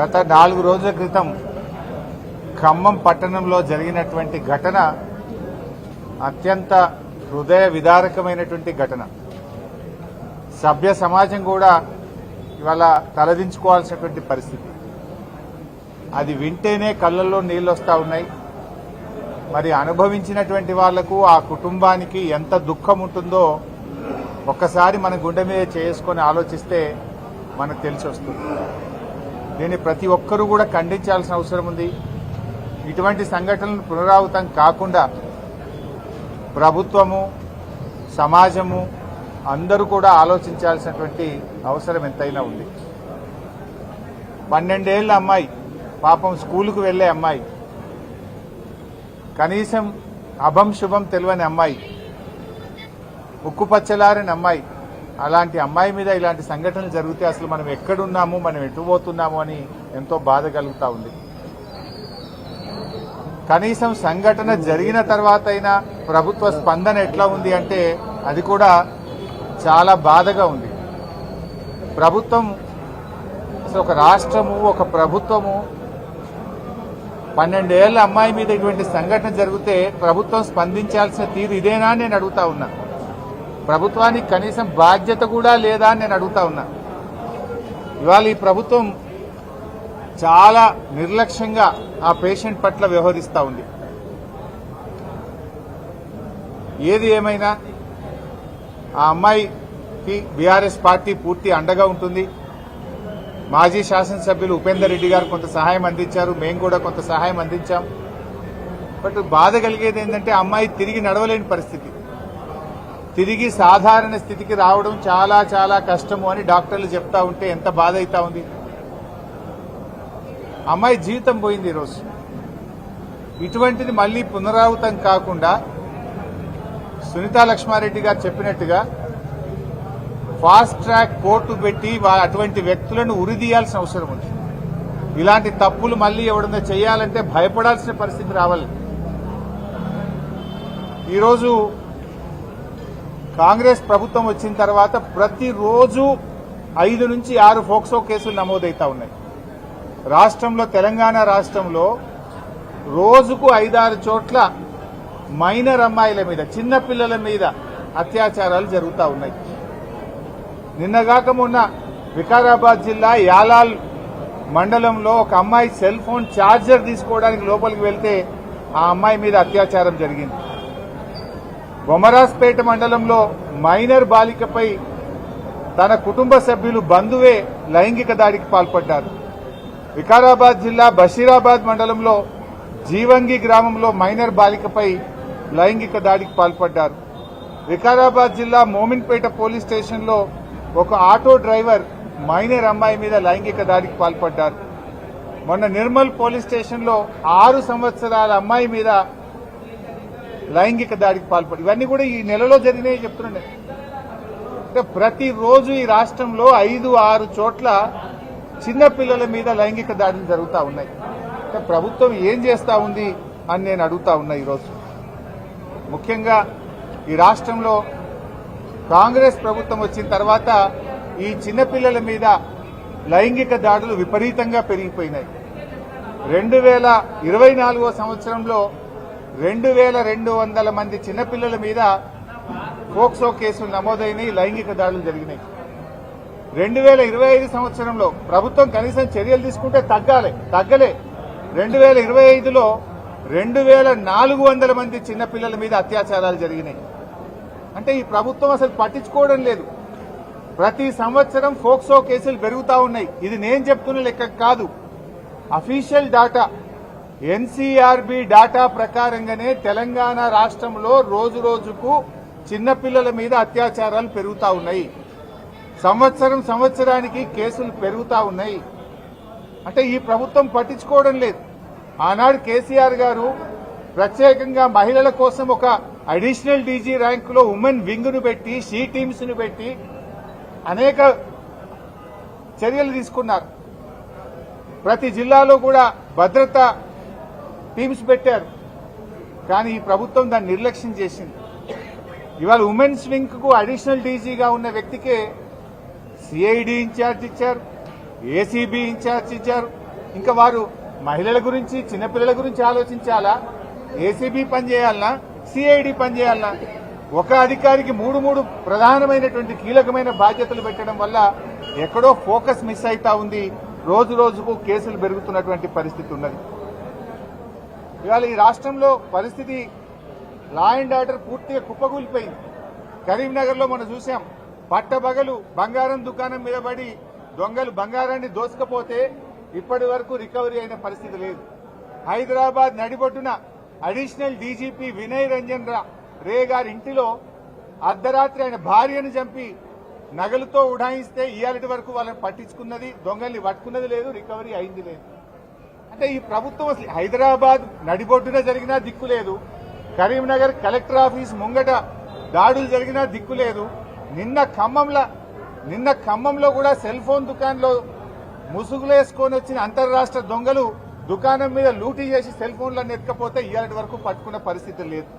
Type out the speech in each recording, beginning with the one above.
గత 4 రోజుల క్రితం ఖమ్మం పట్టణంలో జరిగినటువంటి ఘటన అత్యంత హృదయ విదారకమైనటువంటి ఘటన. సభ్య సమాజం కూడా ఇవాళ తలదించుకోవాల్సినటువంటి పరిస్థితి. అది వింటేనే కళ్ళల్లో నీళ్ళు వస్తూ ఉన్నాయి. మరి అనుభవించినటువంటి వాళ్లకు, ఆ కుటుంబానికి ఎంత దుఃఖం ఉంటుందో ఒక్కసారి మన గుండె మీద చేసుకొని ఆలోచిస్తే మనకు తెలిసి వస్తుంది. దీన్ని ప్రతి ఒక్కరూ కూడా ఖండించాల్సిన అవసరం ఉంది. ఇటువంటి సంఘటనలు పునరావృతం కాకుండా ప్రభుత్వము, సమాజము అందరూ కూడా ఆలోచించాల్సినటువంటి అవసరం ఎంతైనా ఉంది. 12 ఏళ్ల అమ్మాయి, పాపం స్కూలుకు వెళ్లే అమ్మాయి, కనీసం అభం శుభం తెలియని అమ్మాయి, ఉక్కుపచ్చలారని అమ్మాయి. అలాంటి అమ్మాయి మీద ఇలాంటి సంఘటనలు జరిగితే అసలు మనం ఎక్కడున్నాము, మనం ఎటు పోతున్నాము అని ఎంతో బాధ కలుగుతా ఉంది. కనీసం సంఘటన జరిగిన తర్వాత అయినా ప్రభుత్వ స్పందన ఎట్లా ఉంది అంటే అది కూడా చాలా బాధగా ఉంది. ప్రభుత్వం, ఒక రాష్ట్రము, ఒక ప్రభుత్వము 12 ఏళ్ల అమ్మాయి మీద ఇటువంటి సంఘటన జరిగితే ప్రభుత్వం స్పందించాల్సిన తీరు ఇదేనా అని నేను అడుగుతా ఉన్నా. ప్రభుత్వానికి కనీసం బాధ్యత కూడా లేదా అని నేను అడుగుతా ఉన్నా. ఇవాళ ఈ ప్రభుత్వం చాలా నిర్లక్ష్యంగా ఆ పేషెంట్ పట్ల వ్యవహరిస్తూ ఉంది. ఏది ఏమైనా ఆ అమ్మాయికి బీఆర్ఎస్ పార్టీ పూర్తి అండగా ఉంటుంది. మాజీ శాసనసభ్యులు ఉపేందర్ రెడ్డి గారు కొంత సహాయం అందించారు, మేము కూడా కొంత సహాయం అందించాం. బట్ బాధ కలిగేది ఏంటంటే అమ్మాయి తిరిగి నడవలేని పరిస్థితి, తిరిగి సాధారణ స్థితికి రావడం చాలా చాలా కష్టము అని డాక్టర్లు చెప్తా ఉంటే ఎంత బాధ అవుతా ఉంది. అమ్మాయి జీవితం పోయింది ఈరోజు. ఇటువంటిది మళ్లీ పునరావృతం కాకుండా సునీతా లక్ష్మారెడ్డి గారు చెప్పినట్టుగా ఫాస్ట్ ట్రాక్ కోర్టు పెట్టి అటువంటి వ్యక్తులను ఉరిదీయాల్సిన అవసరం ఉంది. ఇలాంటి తప్పులు మళ్లీ ఎవడన్నా చేయాలంటే భయపడాల్సిన పరిస్థితి రావాలి. ఈరోజు కాంగ్రెస్ ప్రభుత్వం వచ్చిన తర్వాత ప్రతిరోజు 5 నుంచి 6 ఫోక్సో కేసులు నమోదవుతా ఉన్నాయి. రాష్ట్రంలో, తెలంగాణ రాష్ట్రంలో రోజుకు 5-6 చోట్ల మైనర్ అమ్మాయిల మీద, చిన్న పిల్లల మీద అత్యాచారాలు జరుగుతూ ఉన్నాయి. నిన్నగాక మొన్న వికారాబాద్ జిల్లా యాలాల్ మండలంలో ఒక అమ్మాయి సెల్ ఫోన్ ఛార్జర్ తీసుకోవడానికి లోపలికి వెళ్తే ఆ అమ్మాయి మీద అత్యాచారం జరిగింది. బొమరాజ్పేట మండలంలో మైనర్ బాలికపై తన కుటుంబ సభ్యులు, బంధువే లైంగిక దాడికి పాల్పడ్డారు. వికారాబాద్ జిల్లా బషీరాబాద్ మండలంలో జీవంగి గ్రామంలో మైనర్ బాలికపై లైంగిక దాడికి పాల్పడ్డారు. వికారాబాద్ జిల్లా మోమిన్పేట పోలీస్ స్టేషన్లో ఒక ఆటో డ్రైవర్ మైనర్ అమ్మాయి మీద లైంగిక దాడికి పాల్పడ్డారు. మొన్న నిర్మల్ పోలీస్ స్టేషన్లో 6 సంవత్సరాల అమ్మాయి మీద లైంగిక దాడికి పాల్పడి, ఇవన్నీ కూడా ఈ నెలలో జరిగినాయి చెప్తున్నాను. అంటే ప్రతిరోజు ఈ రాష్ట్రంలో 5-6 చోట్ల చిన్న పిల్లల మీద లైంగిక దాడులు జరుగుతూ ఉన్నాయి. అంటే ప్రభుత్వం ఏం చేస్తా ఉంది అని నేను అడుగుతా ఉన్నా. ఈరోజు ముఖ్యంగా ఈ రాష్ట్రంలో కాంగ్రెస్ ప్రభుత్వం వచ్చిన తర్వాత ఈ చిన్నపిల్లల మీద లైంగిక దాడులు విపరీతంగా పెరిగిపోయినాయి. 2024 సంవత్సరంలో 2200 మంది చిన్నపిల్లల మీద పోక్సో కేసులు నమోదైనాయి, లైంగిక దాడులు జరిగినాయి. 2025 సంవత్సరంలో ప్రభుత్వం కనీసం చర్యలు తీసుకుంటే తగ్గలే. 2025లో 2400 మంది చిన్నపిల్లల మీద అత్యాచారాలు జరిగినాయి. అంటే ఈ ప్రభుత్వం అసలు పట్టించుకోవడం లేదు. ప్రతి సంవత్సరం పోక్సో కేసులు పెరుగుతా ఉన్నాయి. ఇది నేను చెప్తున్న లెక్క కాదు, అఫీషియల్ డాటా, ఎన్సీఆర్బీ డాటా ప్రకారంగానే తెలంగాణ రాష్ట్రంలో రోజు రోజుకు చిన్నపిల్లల మీద అత్యాచారాలు పెరుగుతా ఉన్నాయి. సంవత్సరానికి కేసులు పెరుగుతా ఉన్నాయి. అంటే ఈ ప్రభుత్వం పట్టించుకోవడం లేదు. ఆనాడు కేసీఆర్ గారు ప్రత్యేకంగా మహిళల కోసం ఒక అడిషనల్ డీజీ ర్యాంకులో ఉమెన్ వింగ్ ను పెట్టి, షీ టీమ్స్ ను పెట్టి అనేక చర్యలు తీసుకున్నారు. ప్రతి జిల్లాలో కూడా భద్రతా టీమ్స్ పెట్టారు. కానీ ఈ ప్రభుత్వం దాన్ని నిర్లక్ష్యం చేసింది. ఇవాళ ఉమెన్స్ వింగ్ కు అడిషనల్ డీజీగా ఉన్న వ్యక్తికే సిఐడి ఇన్ఛార్జ్ ఇచ్చారు, ఏసీబీ ఇన్ఛార్జ్ ఇచ్చారు, ఇంకా వారు మహిళల గురించి చిన్నపిల్లల గురించి ఆలోచించాలా, ఏసీబీ పనిచేయాలనా, సిఐడి పనిచేయాలనా? ఒక అధికారికి మూడు ప్రధానమైనటువంటి కీలకమైన బాధ్యతలు పెట్టడం వల్ల ఎక్కడో ఫోకస్ మిస్ అవుతా ఉంది. రోజు రోజుకు కేసులు పెరుగుతున్నటువంటి పరిస్థితి ఉన్నది. ఇవాళ ఈ రాష్ట్రంలో పరిస్థితి లా అండ్ ఆర్డర్ పూర్తిగా కుప్పగూలిపోయింది. కరీంనగర్లో మనం చూసాం, పట్టబగలు బంగారం దుకాణం మీద పడి దొంగలు బంగారాన్ని దోసుకపోతే ఇప్పటి వరకు రికవరీ అయిన పరిస్థితి లేదు. హైదరాబాద్ నడిబొడ్డున అడిషనల్ డీజీపీ వినయ్ రంజన్ రే గారి ఇంటిలో అర్ధరాత్రి ఆయన భార్యను చంపి నగలుతో ఉడాయిస్తే ఇయాలటి వరకు వాళ్ళని పట్టించుకున్నది, దొంగల్ని పట్టుకున్నది లేదు, రికవరీ అయింది లేదు. అంటే ఈ ప్రభుత్వం అసలు హైదరాబాద్ నడిబొడ్డున జరిగినా దిక్కు లేదు, కరీంనగర్ కలెక్టర్ ఆఫీస్ ముంగట దాడులు జరిగినా దిక్కు లేదు. నిన్న ఖమ్మంలో కూడా సెల్ ఫోన్ దుకాణంలో ముసుగులేసుకొని వచ్చిన అంతర్రాష్ట్ర దొంగలు దుకాణం మీద లూటీ చేసి సెల్ ఫోన్లను ఎత్తుకపోతే ఇయాలటి వరకు పట్టుకున్న పరిస్థితి లేదు.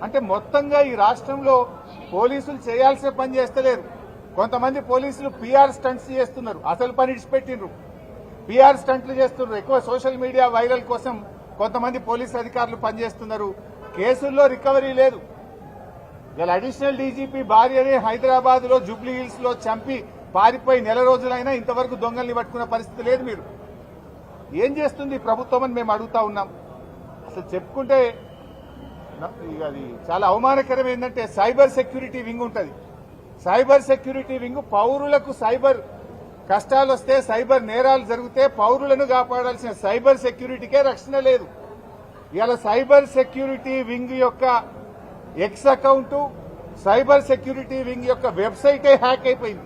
అంటే మొత్తంగా ఈ రాష్ట్రంలో పోలీసులు చేయాల్సిన పని చేస్తలేరు. కొంతమంది పోలీసులు పీఆర్ స్టంట్స్ చేస్తున్నారు, అసలు పని ఇడిచిపెట్టిండ్రు, పీఆర్ స్టంట్లు చేస్తున్నారు. ఎక్కువ సోషల్ మీడియా వైరల్ కోసం కొంతమంది పోలీసు అధికారులు పనిచేస్తున్నారు. కేసుల్లో రికవరీ లేదు. ఇలా అడిషనల్ డీజీపీ భార్యని హైదరాబాద్ లో జూబ్లీ హిల్స్ లో చంపి పారిపోయి నెల రోజులైనా ఇంతవరకు దొంగల్ని పట్టుకున్న పరిస్థితి లేదు. మీరు ఏం చేస్తుంది ప్రభుత్వం అని మేము అడుగుతా ఉన్నాం. అసలు చెప్పుకుంటే అది చాలా అవమానకరం. ఏంటంటే సైబర్ సెక్యూరిటీ వింగ్ ఉంటుంది. సైబర్ సెక్యూరిటీ వింగ్ పౌరులకు సైబర్ కష్టాలు వస్తే, సైబర్ నేరాలు జరిగితే పౌరులను కాపాడాల్సిన సైబర్ సెక్యూరిటీకే రక్షణ లేదు. ఇలా సైబర్ సెక్యూరిటీ వింగ్ యొక్క X account, cyber security wing యొక్క వెబ్సైటే హ్యాక్ అయిపోయింది.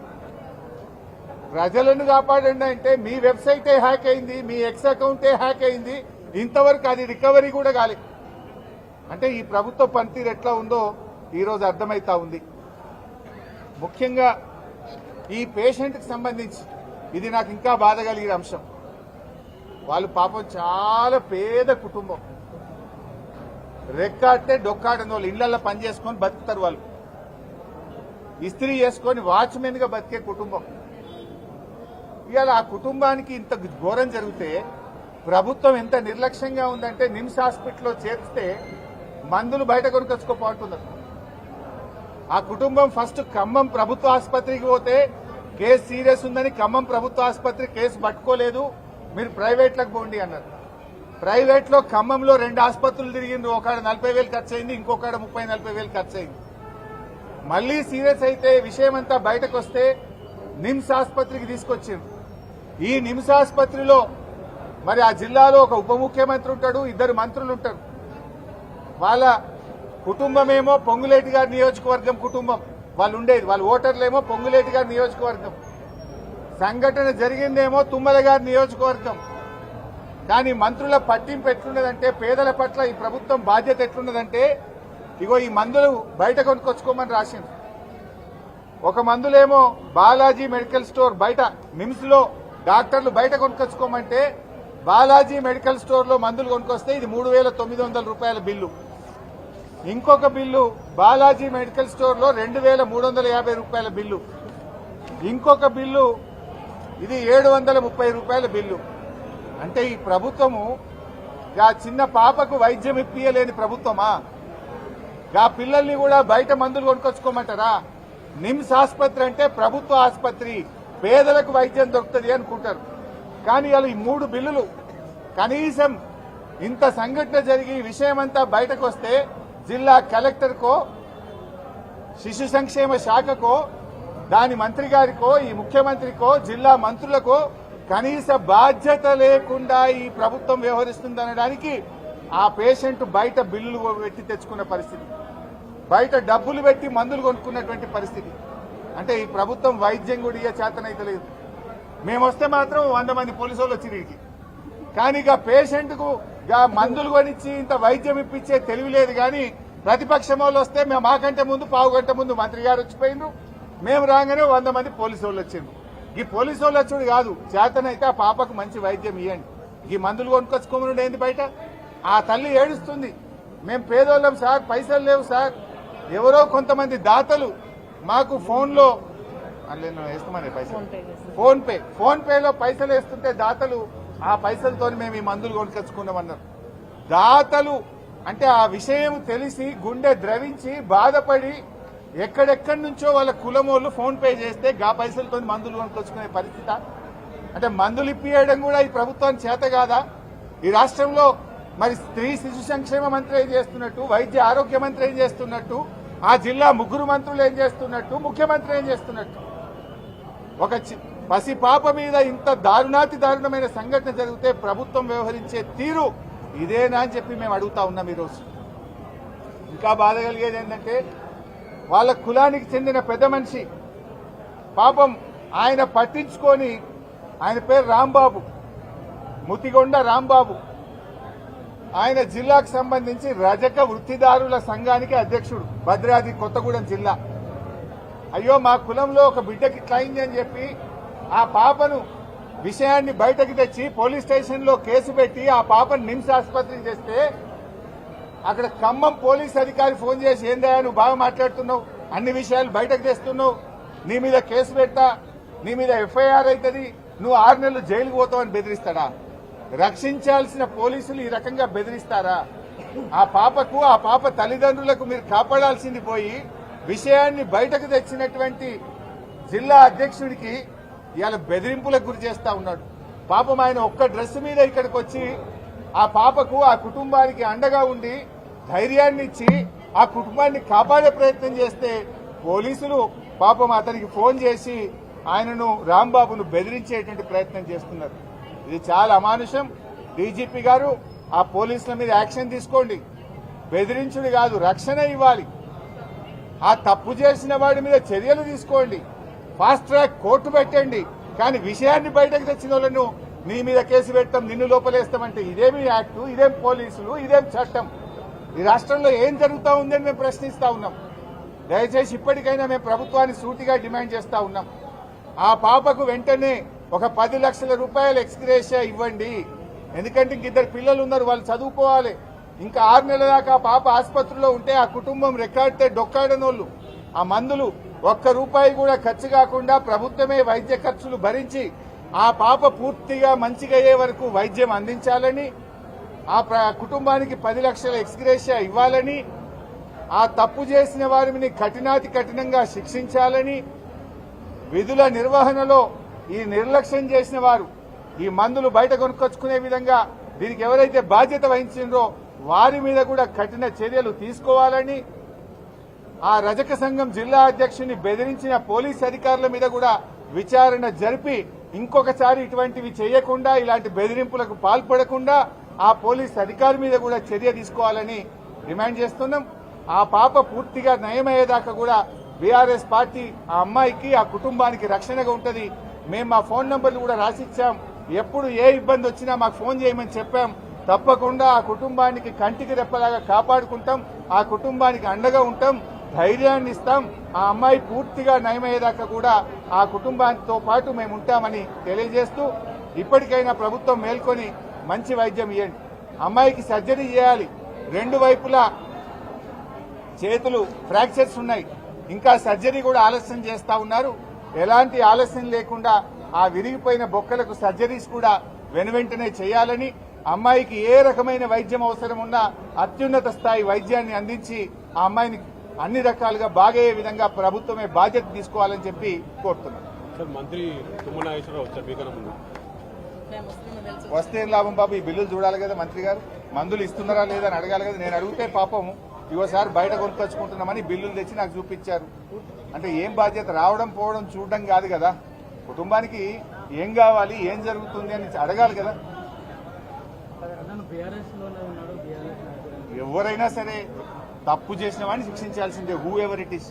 ప్రజలను కాపాడండి అంటే మీ వెబ్సైటే హ్యాక్ అయింది, మీ ఎక్స్ అకౌంటే హ్యాక్ అయింది, ఇంతవరకు అది రికవరీ కూడా కాలేదు. అంటే ఈ ప్రభుత్వ పనితీరు ఎట్లా ఉందో ఈరోజు అర్థమైతా ఉంది. ముఖ్యంగా ఈ పేషెంట్కి సంబంధించి ఇది నాకు ఇంకా బాధ కలిగిన అంశం. వాళ్ళు పాపం చాలా పేద కుటుంబం, రెక్కాడితే డొక్కాడని వాళ్ళు ఇళ్లలో పని చేసుకొని బతుకుతారు. వాళ్ళు ఇస్త్రీ చేసుకొని వాచ్మెన్ గా బతికే కుటుంబం. ఇవాళ ఆ కుటుంబానికి ఇంత ఘోరం జరిగితే ప్రభుత్వం ఎంత నిర్లక్ష్యంగా ఉందంటే నిమ్స్ హాస్పిటల్లో చేర్స్తే మందులు బయట కొనుకొచ్చుకోపోతున్నారు. ఆ కుటుంబం ఫస్ట్ ఖమ్మం ప్రభుత్వ ఆసుపత్రికి పోతే కేసు సీరియస్ ఉందని ఖమ్మం ప్రభుత్వ ఆసుపత్రి కేసు పట్టుకోలేదు, మీరు ప్రైవేట్లకు పోండి అన్నారు. ప్రైవేట్ లో ఖమ్మంలో 2 ఆసుపత్రులు తిరిగిండ్రు. ఒకడ 40,000 ఖర్చు అయింది, ఇంకొకడ 30-40,000 ఖర్చు అయింది. మళ్లీ సీరియస్ అయితే విషయం అంతా బయటకు వస్తే నిమ్స్ ఆసుపత్రికి తీసుకొచ్చిండ్రు. ఈ నిమ్స్ ఆసుపత్రిలో మరి ఆ జిల్లాలో ఒక ఉప ముఖ్యమంత్రి ఉంటాడు, 2 మంత్రులు ఉంటారు. వాళ్ళ కుటుంబమేమో పొంగులేటి గారి నియోజకవర్గం కుటుంబం, వాళ్ళు ఉండేది, వాళ్ళ ఓటర్లేమో పొంగులేటి గారి నియోజకవర్గం. సంఘటన జరిగిందేమో తుమ్మల గారి నియోజకవర్గం. కానీ మంత్రుల పట్టింపు ఎట్లున్నదంటే, పేదల పట్ల ఈ ప్రభుత్వం బాధ్యత ఎట్లున్నదంటే, ఇగో ఈ మందులు బయట కొనుక్కొచ్చుకోమని రాసింది. ఒక మందులేమో బాలాజీ మెడికల్ స్టోర్ బయట, నిమ్స్ లో డాక్టర్లు బయట కొనుక్కొచ్చుకోమంటే బాలాజీ మెడికల్ స్టోర్ లో మందులు కొనుక్కొస్తే ఇది 3,900 రూపాయల బిల్లు. ఇంకొక బిల్లు బాలాజీ మెడికల్ స్టోర్ లో 2,350 రూపాయల బిల్లు. ఇంకొక బిల్లు ఇది 730 రూపాయల బిల్లు. అంటే ఈ ప్రభుత్వము గా చిన్న పాపకు వైద్యం ఇప్పియలేని ప్రభుత్వమా? గా పిల్లల్ని కూడా బయట మందులు కొనుక్కొచ్చుకోమంటారా? నిమ్స్ ఆసుపత్రి అంటే ప్రభుత్వ ఆసుపత్రి, పేదలకు వైద్యం దొరుకుతుంది అనుకుంటారు. కానీ అలా ఈ 3 బిల్లులు కనీసం ఇంత సంఘటన జరిగి విషయమంతా బయటకు వస్తే జిల్లా కలెక్టర్కో, శిశు సంక్షేమ శాఖకో, దాని మంత్రి గారికో, ఈ ముఖ్యమంత్రికో, జిల్లా మంత్రులకో కనీస బాధ్యత లేకుండా ఈ ప్రభుత్వం వ్యవహరిస్తుందనడానికి ఆ పేషెంట్ బయట బిల్లులు పెట్టి తెచ్చుకున్న పరిస్థితి, బయట డబ్బులు పెట్టి మందులు కొనుక్కున్నటువంటి పరిస్థితి. అంటే ఈ ప్రభుత్వం వైద్యం కూడా ఇయ్య చేతనైతే లేదు. మేము వస్తే మాత్రం 100 మంది పోలీసు వాళ్ళు వచ్చి వీడికి, కానీ ఇక పేషెంట్ కు మందులు కొనిచ్చి ఇంత వైద్యం ఇప్పించే తెలివి లేదు. కానీ ప్రతిపక్షం వాళ్ళు వస్తే మేము మాకంటే ముందు 15 గంట ముందు మంత్రి గారు వచ్చిపోయినరు, మేము రాగానే 100 మంది పోలీసు వాళ్ళు వచ్చిండ్రు. ఈ పోలీసు వాళ్ళు వచ్చుడు కాదు, చేతనైతే ఆ పాపకు మంచి వైద్యం ఇవ్వండి, ఈ మందులు కొనుక్కొచ్చుకోమని ఏంది బయట. ఆ తల్లి ఏడుస్తుంది, మేము పేదోళ్ళం సార్, పైసలు లేవు సార్, ఎవరో కొంతమంది దాతలు మాకు ఫోన్లో వేస్తామని పైసలు, ఫోన్ పేలో పైసలు వేస్తుంటే దాతలు ఆ పైసలతో మేము ఈ మందులు కొనుకొచ్చుకున్నామన్నారు. దాతలు అంటే ఆ విషయం తెలిసి గుండె ద్రవించి బాధపడి ఎక్కడెక్కడి నుంచో వాళ్ళ కులమోళ్ళు ఫోన్ పే చేస్తే గా పైసలతో మందులు కొనుకొచ్చుకునే పరిస్థితి. అంటే మందులు ఇప్పియడం కూడా ఈ ప్రభుత్వానికి చేత కాదా? ఈ రాష్ట్రంలో మరి స్త్రీ శిశు సంక్షేమ మంత్రి ఏం చేస్తున్నట్టు, వైద్య ఆరోగ్య మంత్రి ఏం చేస్తున్నట్టు, ఆ జిల్లా ముగ్గురు మంత్రులు ఏం చేస్తున్నట్టు, ముఖ్యమంత్రి ఏం చేస్తున్నట్టు? ఒక పసి పాప మీద ఇంత దారుణాతి దారుణమైన సంఘటన జరిగితే ప్రభుత్వం వ్యవహరించే తీరు ఇదేనా అని చెప్పి మేము అడుగుతా ఉన్నాం ఈరోజు. ఇంకా బాధ కలిగేది ఏంటంటే వాళ్ళ కులానికి చెందిన పెద్ద మనిషి పాపం ఆయన పట్టించుకొని, ఆయన పేరు రాంబాబు, ముతిగొండ రాంబాబు, ఆయన జిల్లాకు సంబంధించి రజక వృత్తిదారుల సంఘానికి అధ్యక్షుడు, భద్రాద్రి కొత్తగూడెం జిల్లా. అయ్యో మా కులంలో ఒక బిడ్డకి క్లైమ్ అని చెప్పి ఆ పాపను విషయాన్ని బయటకు తెచ్చి పోలీస్ స్టేషన్లో కేసు పెట్టి ఆ పాపను నిమ్స్ ఆసుపత్రికి తెస్తే అక్కడ ఖమ్మం పోలీస్ అధికారి ఫోన్ చేసి ఏందా నువ్వు బాగా మాట్లాడుతున్నావు, అన్ని విషయాలు బయటకు తెస్తున్నావు, నీ మీద కేసు పెట్టా, నీ మీద ఎఫ్ఐఆర్ అవుతుంది, నువ్వు 6 నెలలు జైలుకు పోతావు అని బెదిరిస్తాడా? రక్షించాల్సిన పోలీసులు ఈ రకంగా బెదిరిస్తారా? ఆ పాపకు, ఆ పాప తల్లిదండ్రులకు మీరు కాపాడాల్సింది పోయి విషయాన్ని బయటకు తెచ్చినటువంటి జిల్లా అధ్యక్షుడికి ఇవాళ బెదిరింపులకు గురి చేస్తా ఉన్నాడు. పాపం ఆయన ఒక్క డ్రెస్ మీద ఇక్కడికి వచ్చి ఆ పాపకు, ఆ కుటుంబానికి అండగా ఉండి ధైర్యాన్ని ఇచ్చి ఆ కుటుంబాన్ని కాపాడే ప్రయత్నం చేస్తే పోలీసులు పాపం అతనికి ఫోన్ చేసి ఆయనను రాంబాబును బెదిరించేటువంటి ప్రయత్నం చేస్తున్నారు. ఇది చాలా అమానుషం. డీజీపీ గారు ఆ పోలీసుల మీద యాక్షన్ తీసుకోండి. బెదిరించుడు కాదు, రక్షణ ఇవ్వాలి. ఆ తప్పు చేసిన వాడి మీద చర్యలు తీసుకోండి. ఫాస్ట్ ట్రాక్ కోర్టు పెట్టండి. కానీ విషయాన్ని బయటకు తెచ్చిన వాళ్ళను నీ మీద కేసు పెట్టాం, నిన్ను లోపలేస్తామంటే ఇదేమి యాక్టు, ఇదేం పోలీసులు, ఇదేం చట్టం? ఈ రాష్ట్రంలో ఏం జరుగుతూ ఉందని మేము ప్రశ్నిస్తా ఉన్నాం. దయచేసి ఇప్పటికైనా మేము ప్రభుత్వాన్ని సూటిగా డిమాండ్ చేస్తా ఉన్నాం. ఆ పాపకు వెంటనే ఒక 10 లక్షల రూపాయల ఎక్స్గ్రేషియా ఇవ్వండి. ఎందుకంటే ఇంక 2 పిల్లలు ఉన్నారు, వాళ్ళు చదువుకోవాలి. ఇంకా 6 నెలల దాకా ఆ పాప ఆసుపత్రిలో ఉంటే ఆ కుటుంబం రెక్కాడితే డొక్కాడనోళ్ళు. ఆ మందులు ₹1 కూడా ఖర్చు కాకుండా ప్రభుత్వమే వైద్య ఖర్చులు భరించి ఆ పాప పూర్తిగా మంచిగా అయ్యే వరకు వైద్యం అందించాలని, ఆ కుటుంబానికి 10 లక్షల ఎక్స్గ్రేషియా ఇవ్వాలని, ఆ తప్పు చేసిన వారిని కఠినాతి కఠినంగా శిక్షించాలని, విధుల నిర్వహణలో ఈ నిర్లక్ష్యం చేసిన వారు ఈ మందులు బయట కొనుక్కొచ్చుకునే విధంగా దీనికి ఎవరైతే బాధ్యత వహించిండ్రో వారి మీద కూడా కఠిన చర్యలు తీసుకోవాలని, ఆ రజక సంఘం జిల్లా అధ్యక్షుని బెదిరించిన పోలీస్ అధికారుల మీద కూడా విచారణ జరిపి ఇంకొకసారి ఇటువంటివి చేయకుండా, ఇలాంటి బెదిరింపులకు పాల్పడకుండా ఆ పోలీస్ అధికారి మీద కూడా చర్య తీసుకోవాలని డిమాండ్ చేస్తున్నాం. ఆ పాప పూర్తిగా నయమయ్యేదాకా కూడా బీఆర్ఎస్ పార్టీ ఆ అమ్మాయికి, ఆ కుటుంబానికి రక్షణగా ఉంటది. మేము మా ఫోన్ నంబర్లు కూడా రాసిచ్చాం. ఎప్పుడు ఏ ఇబ్బంది వచ్చినా మాకు ఫోన్ చేయమని చెప్పాం. తప్పకుండా ఆ కుటుంబానికి కంటికి రెప్పలాగా కాపాడుకుంటాం, ఆ కుటుంబానికి అండగా ఉంటాం, ధైర్యాన్ని ఇస్తాం. ఆ అమ్మాయి పూర్తిగా నయమయ్యేదాకా కూడా ఆ కుటుంబానితో పాటు మేము ఉంటామని తెలియజేస్తూ, ఇప్పటికైనా ప్రభుత్వం మేల్కొని మంచి వైద్యం ఇవ్వండి. అమ్మాయికి సర్జరీ చేయాలి. 2 వైపులా చేతులు ఫ్రాక్చర్స్ ఉన్నాయి. ఇంకా సర్జరీ కూడా ఆలస్యం చేస్తా ఉన్నారు. ఎలాంటి ఆలస్యం లేకుండా ఆ విరిగిపోయిన బొక్కలకు సర్జరీస్ కూడా వెనువెంటనే చేయాలని, అమ్మాయికి ఏ రకమైన వైద్యం అవసరం ఉన్నా అత్యున్నత స్థాయి వైద్యాన్ని అందించి ఆ అమ్మాయిని అన్ని రకాలుగా బాగయ్యే విధంగా ప్రభుత్వమే బాధ్యత తీసుకోవాలని చెప్పి కోరుతున్నాం. మంత్రి తుమ్మల నాగేశ్వరరావు వచ్చారు మీకన్నా ముందు. వస్తే ఏం లాభం బాబు? ఈ బిల్లులు చూడాలి కదా మంత్రి గారు. మందులు ఇస్తున్నారా లేదా అని అడగాలి కదా. నేను అడిగితే పాపం ఇవోసారి బయట కొనుక్కొచ్చుకుంటున్నామని బిల్లులు తెచ్చి నాకు చూపించారు. అంటే ఏం బాధ్యత? రావడం పోవడం చూడడం కాదు కదా. కుటుంబానికి ఏం కావాలి, ఏం జరుగుతుంది అని అడగాలి కదా. ఎవరైనా సరే తప్పు చేసిన వాడిని శిక్షించాల్సిందే, హూ ఎవర్ ఇట్ ఈస్.